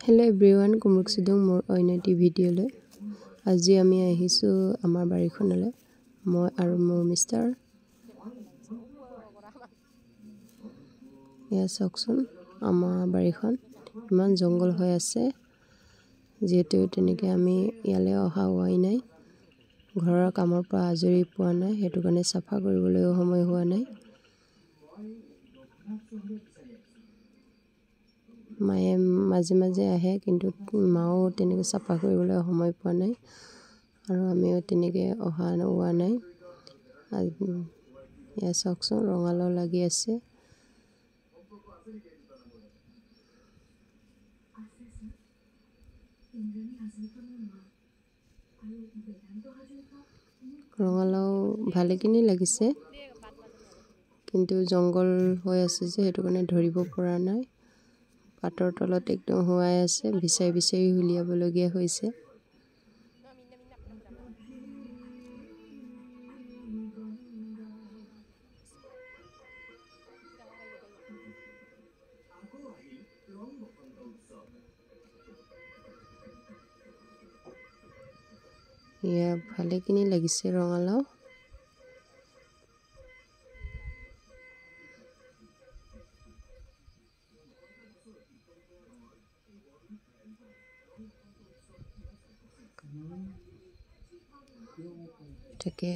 Hello everyone, Kumruk Sidong more oinati video le. আজি আমি আহিছো আমাৰ বাৰীখনলে মই আৰু মোৰ মিষ্টাৰ ইয়া চাওকচোন আমাৰ বাৰীখন ইমান জংগল হৈ আছে যেটো তেনেকে আমি ইয়ালে অহা হোৱাই নাই ঘৰৰ কামৰ পৰা আজৰি পোৱা নাই হেতু কাৰণে সাফা কৰিবলৈ সময় হোৱা নাই মায়ে মাজে মাজে আহে কিন্তু মাও তেনেকে সাফা কৰিবলৈ সময় পোৱা নাই আৰু আমিও তেনেকে অহা হোৱা নাই ইয়া চাওকচোন ৰঙালাও লাগি আছে ৰঙালাও ভালেখিনি লাগিছে কিন্তু জংগল হৈ আছে যে হেতু কাৰণে ধৰিব পৰা নাই পাতৰ তলত একদম হোৱাই আছে বিচাই বিচাই হুলিয়াব লগিয়া হৈছে ইয়া ভালেখিনি লাগিছে ৰঙালাও তাকে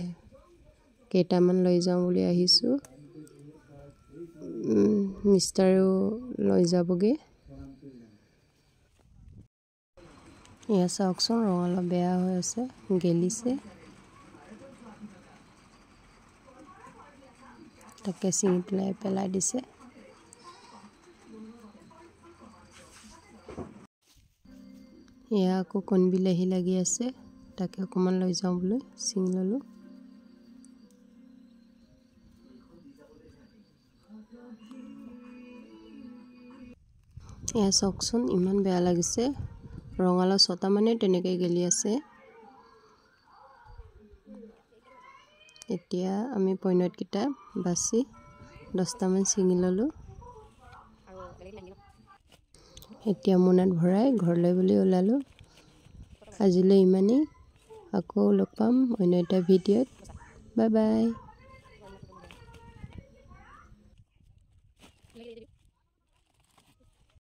কেটামান লৈ যাও বুলি আহিছো মিষ্টাৰো লৈ যাবগে ইয়া চাওকচোন ৰঙালাও বেয়া হৈ আছে গেলিছে তাকে চিঙি পেলাই দিছে ইয়া আকৌ কোন বিলাহি লাগি আছে তাকে অকমান লৈ যাও বুলি চিঙি ললো ইয়া চাওকচোন ইমান বেয়া লাগিছে ৰঙালাও ছটা মানে তেনেকৈ গেলি আছে এতিয়া আমি পইনত কিটা বাছি 10টা মান চিঙি ললো এতিয়া মোনাত ভৰাই ঘৰলৈ বুলি ওলালো আজিলৈ ইমানেই আকৌ লগ পাম অন্য এটা ভিডিঅ'ত বাই বাই